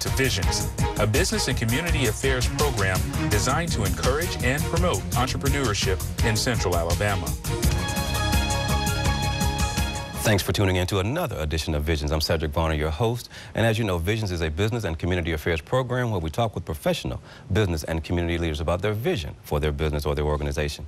to Visions, a business and community affairs program designed to encourage and promote entrepreneurship in Central Alabama. Thanks for tuning in to another edition of Visions. I'm Cedric Varner, your host. And as you know, Visions is a business and community affairs program where we talk with professional business and community leaders about their vision for their business or their organization.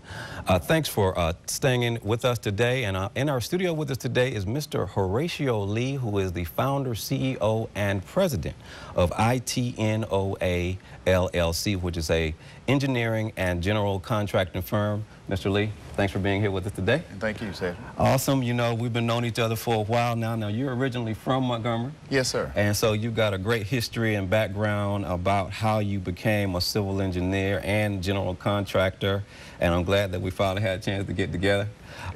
Thanks for staying in with us today. And in our studio with us today is Mr. Horatio Lee, who is the founder, CEO, and president of Itnoa LLC, which is a engineering and general contracting firm. Mr. Lee, thanks for being here with us today. And thank you, sir. Awesome. You know, we've been knowing each other for a while now. Now, you're originally from Montgomery. Yes, sir. And so you've got a great history and background about how you became a civil engineer and general contractor. And I'm glad that we finally had a chance to get together.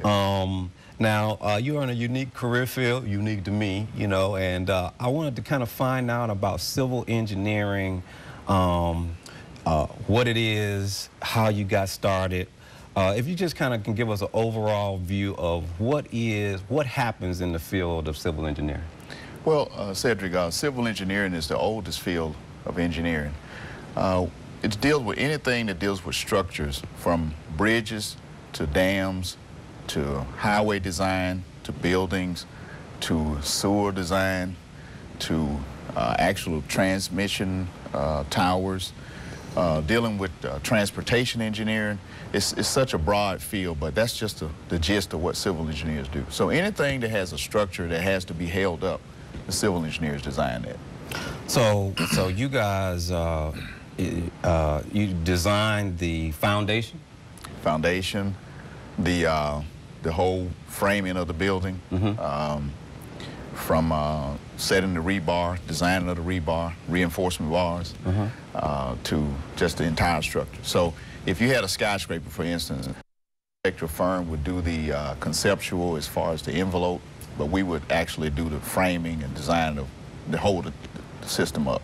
Now, you're in a unique career field, unique to me, you know, and I wanted to kind of find out about civil engineering, what it is, how you got started. If you just kind of can give us an overall view of what happens in the field of civil engineering. Well, Cedric, civil engineering is the oldest field of engineering. It deals with anything that deals with structures, from bridges to dams to highway design to buildings to sewer design to actual transmission towers, dealing with transportation engineering. It's such a broad field, but that's just the gist of what civil engineers do. So anything that has a structure that has to be held up, the civil engineers design that. So you guys, you designed the foundation? Foundation, the whole framing of the building, from setting the rebar, designing of the rebar, reinforcement bars, to just the entire structure. So if you had a skyscraper, for instance, an architectural firm would do the conceptual as far as the envelope, but we would actually do the framing and design to hold the system up.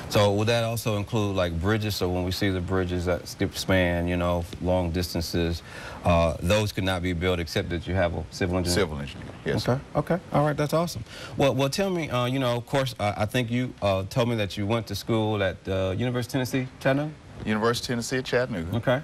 So would that also include like bridges? So when we see the bridges that span, you know, long distances, those could not be built except that you have a civil engineer? Civil engineer, yes. Okay, okay, all right, that's awesome. Well, tell me, you know, of course, I think you told me that you went to school at University of Tennessee, Chattanooga? University of Tennessee at Chattanooga. Okay.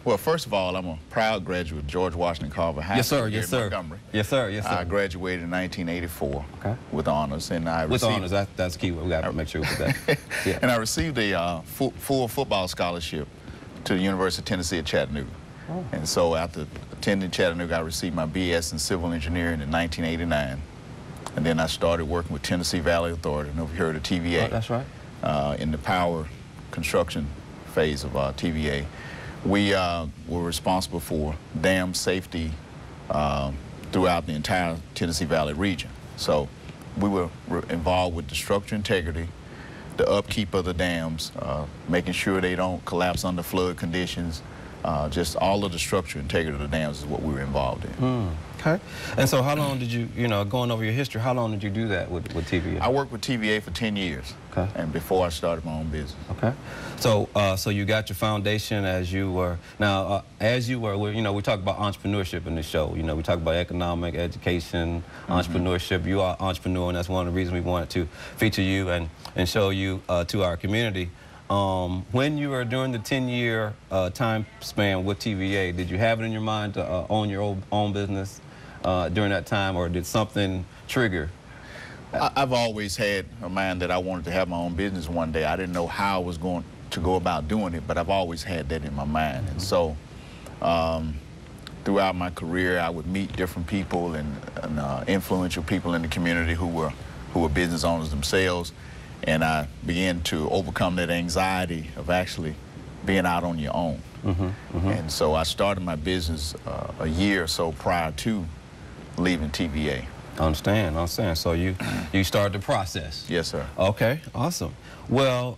Well, first of all, I'm a proud graduate of George Washington Carver High School yes, sir. Montgomery. Yes, sir. Yes, sir. I graduated in 1984 with honors, and I with received... honors, that's key. We got to make sure we put that. Yeah. And I received a full football scholarship to the University of Tennessee at Chattanooga. Oh. And so after attending Chattanooga, I received my BS in civil engineering in 1989. And then I started working with Tennessee Valley Authority. I don't know if you heard of TVA. Oh, that's right. In the power construction phase of TVA. We were responsible for dam safety throughout the entire Tennessee Valley region. So we were involved with the structure integrity, the upkeep of the dams, making sure they don't collapse under flood conditions. Just all of the structure integrity of the dams is what we were involved in. Okay. And so how long did you, going over your history, how long did you do that with TVA? I worked with TVA for 10 years. Okay. And before I started my own business. Okay. So so you got your foundation as you were, now as you were, we talk about entrepreneurship in the show. We talk about economic, education, entrepreneurship. You are an entrepreneur, and that's one of the reasons we wanted to feature you and show you to our community. When you were doing the 10-year time span with TVA, did you have it in your mind to own your own business during that time, or did something trigger? I've always had a mind that I wanted to have my own business one day. I didn't know how I was going to go about doing it, but I've always had that in my mind. And so throughout my career, I would meet different people and influential people in the community who were business owners themselves. And I began to overcome that anxiety of actually being out on your own. And so I started my business a year or so prior to leaving TVA. I understand. So you started the process. Yes, sir. Okay, awesome. Well,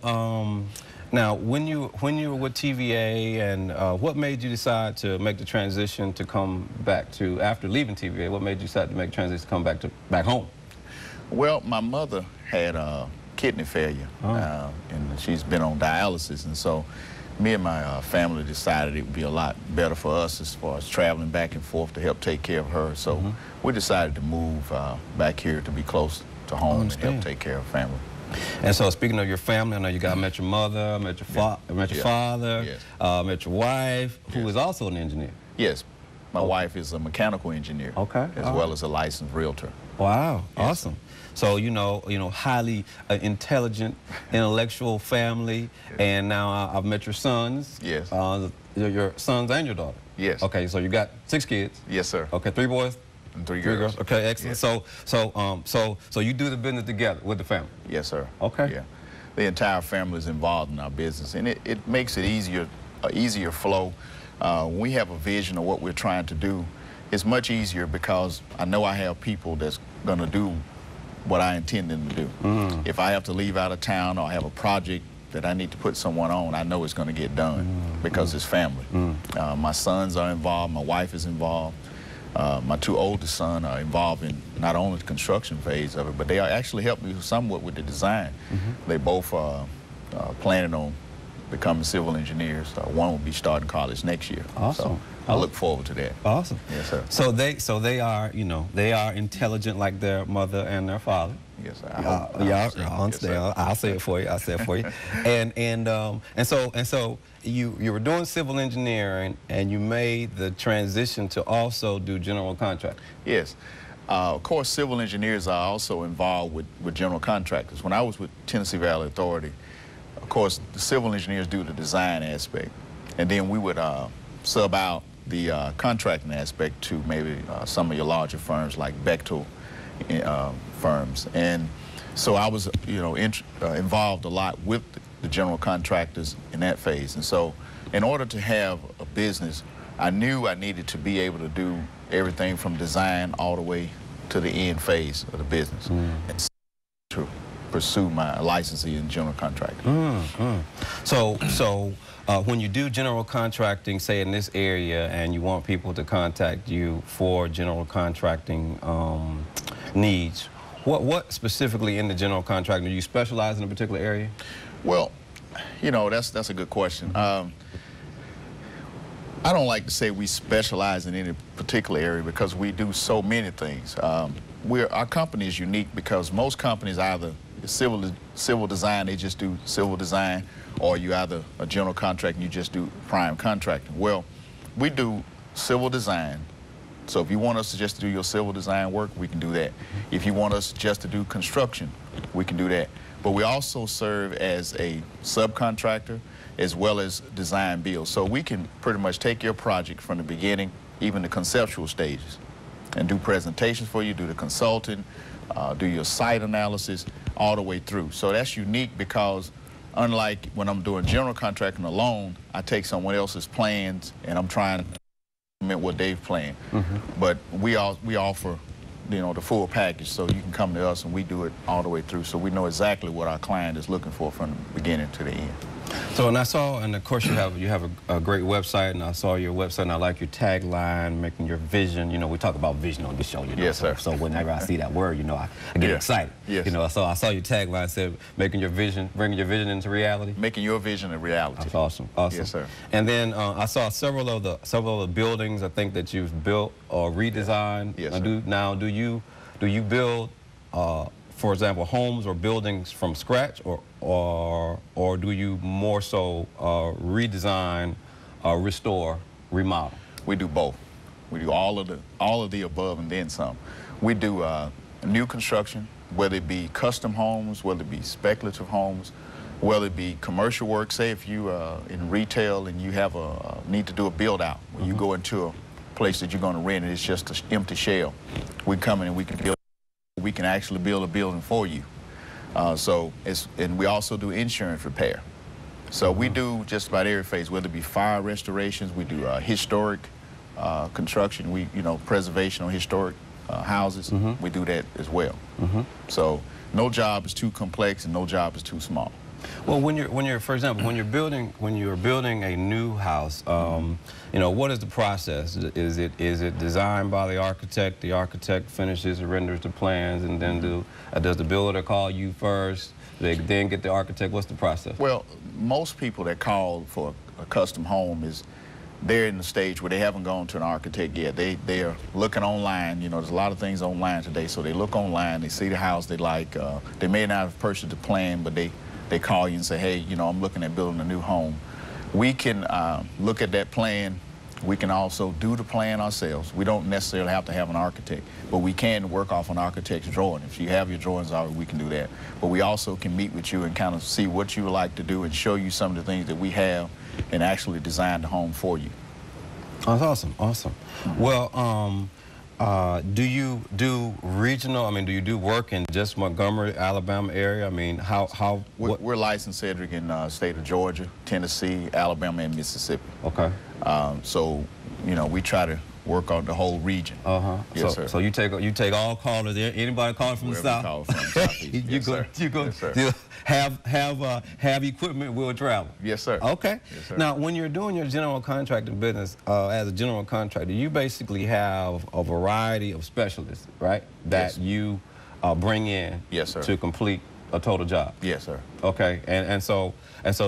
now when you were with TVA, and what made you decide to make the transition to come back to, after leaving TVA, what made you decide to make the transition to come back home? Well, my mother had kidney failure, and she's been on dialysis, and so me and my family decided it would be a lot better for us as far as traveling back and forth to help take care of her. So we decided to move back here to be close to home and help take care of family. And so, speaking of your family, I know you got met your mother, met your, father, Yes. Met your wife, who is also an engineer. Yes. My wife is a mechanical engineer. Okay. As well as a licensed realtor. Wow. Yes. Awesome. So, you know, highly intelligent, intellectual family. Yes. And now I've met your sons. Yes. Your sons and your daughter. Yes. Okay, so you got 6 kids. Yes, sir. Okay, 3 boys. And 3 girls. Okay, excellent. Yes. So you do the business together with the family. Yes, sir. Okay. Yeah. The entire family is involved in our business, and it makes it easier flow. When we have a vision of what we're trying to do, it's much easier because I know I have people that's going to do what I intend them to do. If I have to leave out of town or I have a project that I need to put someone on, I know it's going to get done because it's family. My sons are involved, my wife is involved. My 2 oldest sons are involved in not only the construction phase of it, but they are actually helping me somewhat with the design. They both are planning on becoming civil engineers. One will be starting college next year. Awesome. So I look forward to that. Awesome. Yes, sir. So they are, they are intelligent like their mother and their father. Yes, sir. Y'all understand? I'll say it for you. I'll say it for you. and so you were doing civil engineering, and you made the transition to also do general contract. Yes. Of course, civil engineers are also involved with general contractors. When I was with Tennessee Valley Authority, of course, the civil engineers do the design aspect, and then we would sub out the contracting aspect to maybe some of your larger firms like Bechtel firms. And so I was, involved a lot with the general contractors in that phase. And so in order to have a business, I knew I needed to be able to do everything from design all the way to the end phase of the business. And to pursue my licensing in general contracting. So when you do general contracting, say in this area, and you want people to contact you for general contracting needs, what specifically in the general contracting, do you specialize in a particular area? Well, that's a good question. I don't like to say we specialize in any particular area because we do so many things. Our company is unique because most companies either civil design, they just do civil design, or you either a general contract and you just do prime contracting. Well, we do civil design. So if you want us to just do your civil design work, we can do that. If you want us just to do construction, we can do that. But we also serve as a subcontractor as well as design build. So we can pretty much take your project from the beginning, even the conceptual stages, and do presentations for you, do the consulting, do your site analysis, all the way through. So that's unique because unlike when I'm doing general contracting alone, I take someone else's plans and I'm trying to implement what they've planned. But we offer, the full package, so you can come to us and we do it all the way through. So we know exactly what our client is looking for from the beginning to the end. So, and I saw, and of course you have a great website, and I saw your website, and I like your tagline, making your vision. We talk about vision on this show, Yes, sir. So whenever I see that word, I get excited. Yes. So I saw your tagline said, making your vision, bringing your vision into reality. Making your vision a reality. That's awesome. Awesome. Yes, sir. And then I saw several of the buildings I think that you've built or redesigned. Yes, sir. Do you build, for example, homes or buildings from scratch, or do you more so redesign, restore, remodel? We do both. We do all of the above and then some. We do new construction, whether it be custom homes, whether it be speculative homes, whether it be commercial work. Say if you in retail and you have need to do a build out, when you go into a place that you're going to rent and it's just an empty shell, we come in and we can actually build a building for you. And we also do insurance repair. So we do just about every phase, whether it be fire restorations, we do historic construction, preservation on historic houses, we do that as well. So no job is too complex and no job is too small. Well, for example, when you're building a new house, what is the process? Is it designed by the architect finishes and renders the plans, and then does the builder call you first? They then get the architect. What's the process? Well, most people that call for a custom home they're in the stage where they haven't gone to an architect yet. They are looking online. You know, there's a lot of things online today. So they look online, they see the house they like. They may not have purchased the plan, but they call you and say, hey, you know, I'm looking at building a new home. We can look at that plan. We can also do the plan ourselves. We don't necessarily have to have an architect, but we can work off an architect's drawing. If you have your drawings already, we can do that. But we also can meet with you and kind of see what you would like to do and show you some of the things that we have and actually design the home for you. That's awesome, awesome. Well, do you do regional, I mean, do you do work in just Montgomery, Alabama area? I mean, We're licensed, Cedric, in state of Georgia, Tennessee, Alabama, and Mississippi. Okay. So, you know, we try to work on the whole region. Yes, sir. So you take all callers there. Anybody calling from the south? Call from the southeast. you go have equipment will travel. Yes, sir. Okay. Yes, sir. Now, when you're doing your general contracting business as a general contractor, you basically have a variety of specialists, right? That you bring in. Yes, sir. To complete a total job. Yes, sir. Okay. And so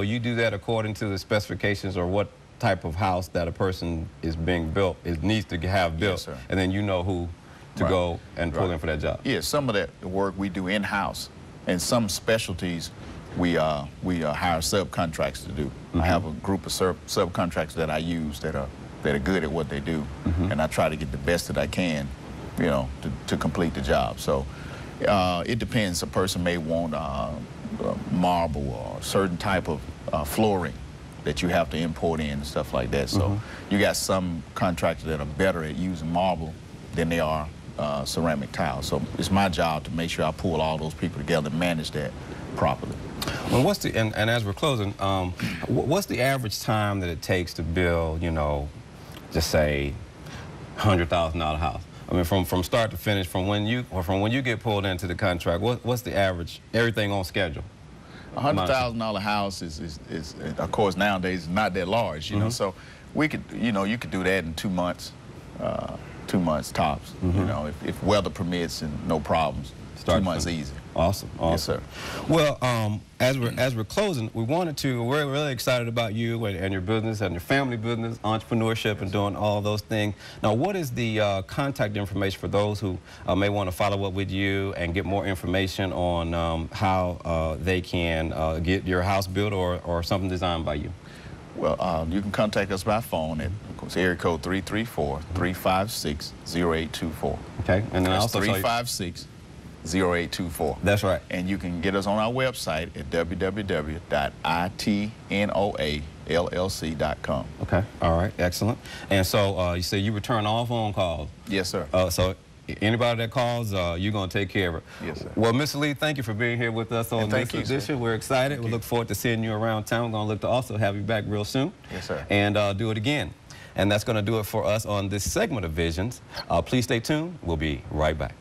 you do that according to the specifications or what type of house that a person is being built, it needs to have built, yes, sir. And then you know who to go and pull in for that job. Yeah, some of that work we do in-house, and some specialties we hire subcontractors to do. I have a group of subcontractors that I use that are good at what they do, and I try to get the best that I can, you know, to complete the job. So it depends. A person may want marble or a certain type of flooring that you have to import in and stuff like that. So you got some contractors that are better at using marble than they are ceramic tile. So it's my job to make sure I pull all those people together and manage that properly. Well, what's the, and as we're closing, what's the average time that it takes to build, you know, just say $100,000 house? I mean, from start to finish, from when you get pulled into the contract, what's the average, everything on schedule? A $100,000 house is of course nowadays not that large, you know. So we could, you know, you could do that in 2 months, 2 months tops. You know, if weather permits and no problems, 2 months easy. Awesome, awesome. Yes, sir. Well, as we're closing, we're really excited about you and your business and your family business, entrepreneurship, and doing all those things. Now, what is the contact information for those who may want to follow up with you and get more information on how they can get your house built or something designed by you? Well, you can contact us by phone at, of course, area code 334-356-0824. Okay, and then that's also 356-0824. That's right. And you can get us on our website at www.itnoallc.com. Okay, all right, excellent. And so you say you return all phone calls. Yes, sir. So anybody that calls, you're going to take care of it. Yes, sir. Well, Mr. Lee, thank you for being here with us on this edition. We're excited. We look forward to seeing you around town. We're going to look to also have you back real soon. Yes, sir. And do it again. And that's going to do it for us on this segment of Visions. Please stay tuned. We'll be right back.